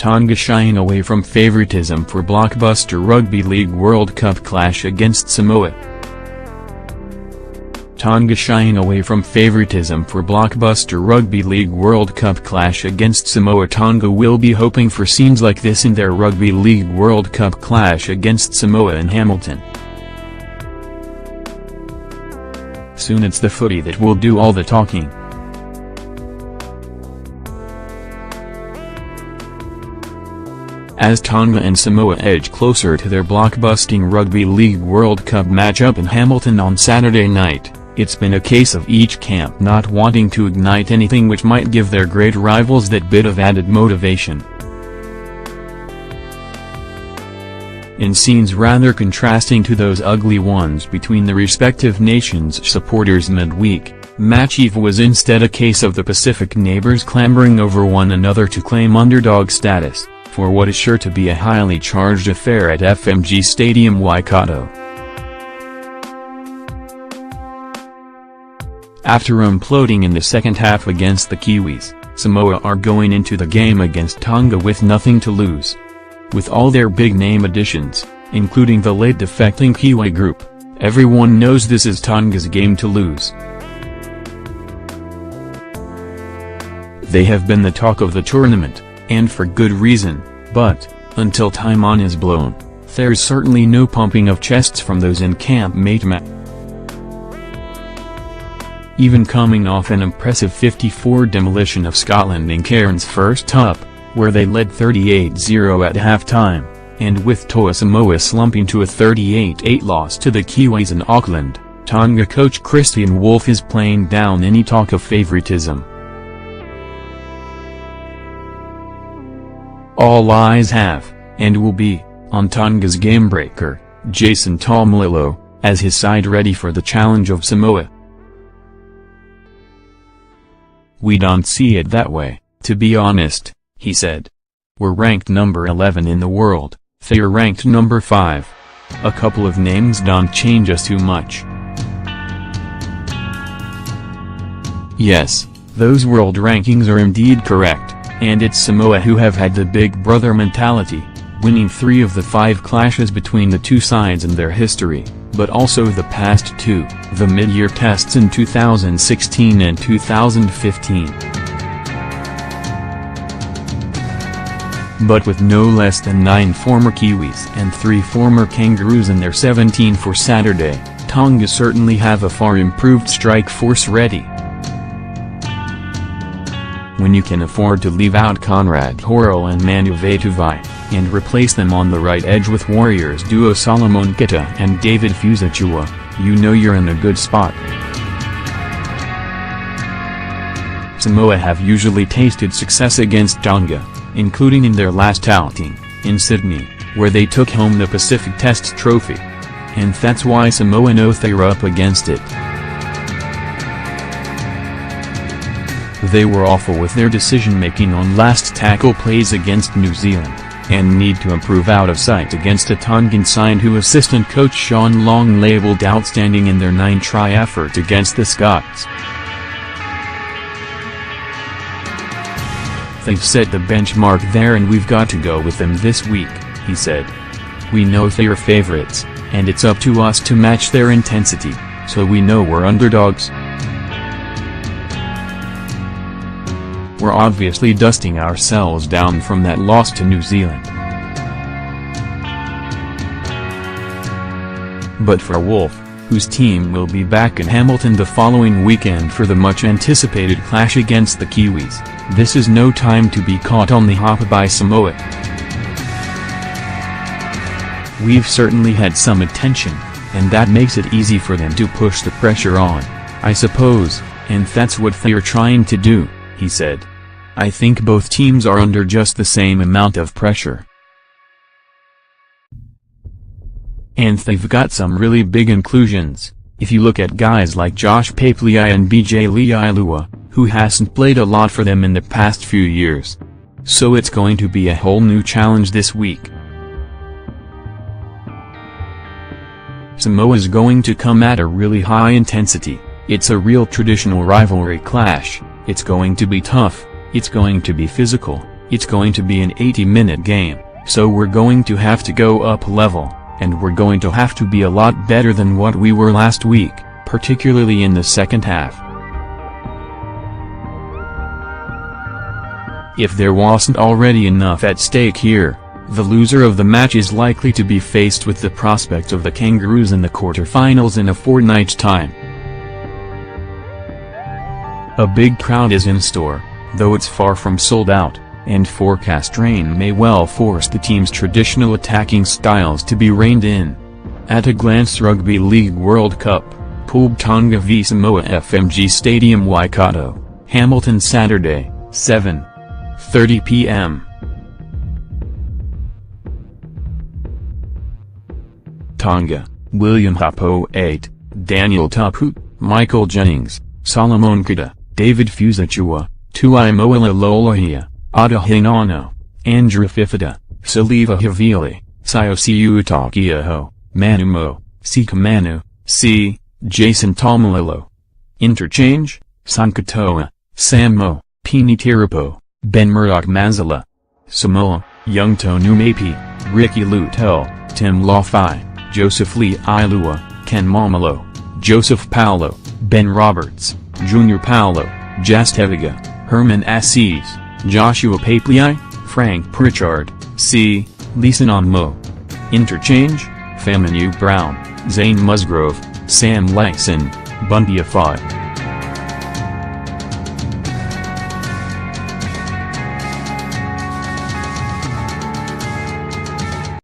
Tonga shying away from favoritism for blockbuster Rugby League World Cup clash against Samoa. Tonga shying away from favoritism for blockbuster Rugby League World Cup clash against Samoa. Tonga will be hoping for scenes like this in their Rugby League World Cup clash against Samoa in Hamilton. Soon it's the footy that will do all the talking. As Tonga and Samoa edge closer to their blockbusting Rugby League World Cup matchup in Hamilton on Saturday night, it's been a case of each camp not wanting to ignite anything which might give their great rivals that bit of added motivation. In scenes rather contrasting to those ugly ones between the respective nations' supporters midweek, Match Eve was instead a case of the Pacific neighbors clambering over one another to claim underdog status for what is sure to be a highly charged affair at FMG Stadium Waikato. After imploding in the second half against the Kiwis, Samoa are going into the game against Tonga with nothing to lose. With all their big-name additions, including the late defecting Kiwi group, everyone knows this is Tonga's game to lose. They have been the talk of the tournament, and for good reason, but, until time on is blown, there's certainly no pumping of chests from those in Camp Matema. Even coming off an impressive 54 demolition of Scotland in Cairns' first up, where they led 38-0 at halftime, and with Toa Samoa slumping to a 38-8 loss to the Kiwis in Auckland, Tonga coach Christian Wolff is playing down any talk of favoritism. All eyes have, and will be, on Tonga's gamebreaker, Jason Taumalolo, as his side ready for the challenge of Samoa. "We don't see it that way, to be honest," he said. "We're ranked number 11 in the world, they're ranked number 5. A couple of names don't change us too much." Yes, those world rankings are indeed correct. And it's Samoa who have had the big brother mentality, winning 3 of the 5 clashes between the two sides in their history, but also the past 2, the mid-year tests in 2016 and 2015. But with no less than 9 former Kiwis and 3 former Kangaroos in their 17 for Saturday, Tonga certainly have a far improved strike force ready. When you can afford to leave out Conrad Horo and Manu Vatuvai, and replace them on the right edge with Warriors duo Solomon Keta and David Fusachua, you know you're in a good spot. Samoa have usually tasted success against Tonga, including in their last outing, in Sydney, where they took home the Pacific Test trophy. And that's why Samoa know they're up against it. They were awful with their decision-making on last tackle plays against New Zealand, and need to improve out of sight against a Tongan side who assistant coach Sean Long labelled outstanding in their 9-try effort against the Scots. "They've set the benchmark there and we've got to go with them this week," he said. "We know they're favourites, and it's up to us to match their intensity, so we know we're underdogs. We're obviously dusting ourselves down from that loss to New Zealand." But for Wolff, whose team will be back in Hamilton the following weekend for the much-anticipated clash against the Kiwis, this is no time to be caught on the hop by Samoa. "We've certainly had some attention, and that makes it easy for them to push the pressure on, I suppose, and that's what they're trying to do," he said. "I think both teams are under just the same amount of pressure. And they've got some really big inclusions, if you look at guys like Josh Papley and BJ Leilua, who hasn't played a lot for them in the past few years. So it's going to be a whole new challenge this week." Samoa's going to come at a really high intensity. It's a real traditional rivalry clash, it's going to be tough, it's going to be physical, It's going to be an 80-minute game, so we're going to have to go up level, and we're going to have to be a lot better than what we were last week, particularly in the second half. If there wasn't already enough at stake here, the loser of the match is likely to be faced with the prospect of the Kangaroos in the quarterfinals in a fortnight's time. A big crowd is in store, though it's far from sold out, and forecast rain may well force the team's traditional attacking styles to be reined in. At a glance, Rugby League World Cup, Pool Tonga v Samoa, FMG Stadium, Waikato, Hamilton, Saturday, 7:30 p.m. Tonga, William Hapo 8, Daniel Tapu, Michael Jennings, Solomon Kida, David Fusachua, Tuaimoala Lolohia, Ada Hinano, Andrew Fifida, Saliva Havili, Siosiu Utakiaho, Manumo, Sikamanu, C. Jason Tomalilo. Interchange, Sankatoa, Samo, Pini Tirapo, Ben Murdoch Mazala. Samoa, Young Tonu Mapi, Ricky Lutel, Tim Lofai, Joseph Lee Ilua, Ken Momolo, Joseph Paulo, Ben Roberts, Junior Paulo, Jasteviga, Herman Assis, Joshua Papliai, Frank Pritchard, C. Lisanon Mo. Interchange, Faminu Brown, Zane Musgrove, Sam Lyson, Bundy Afai.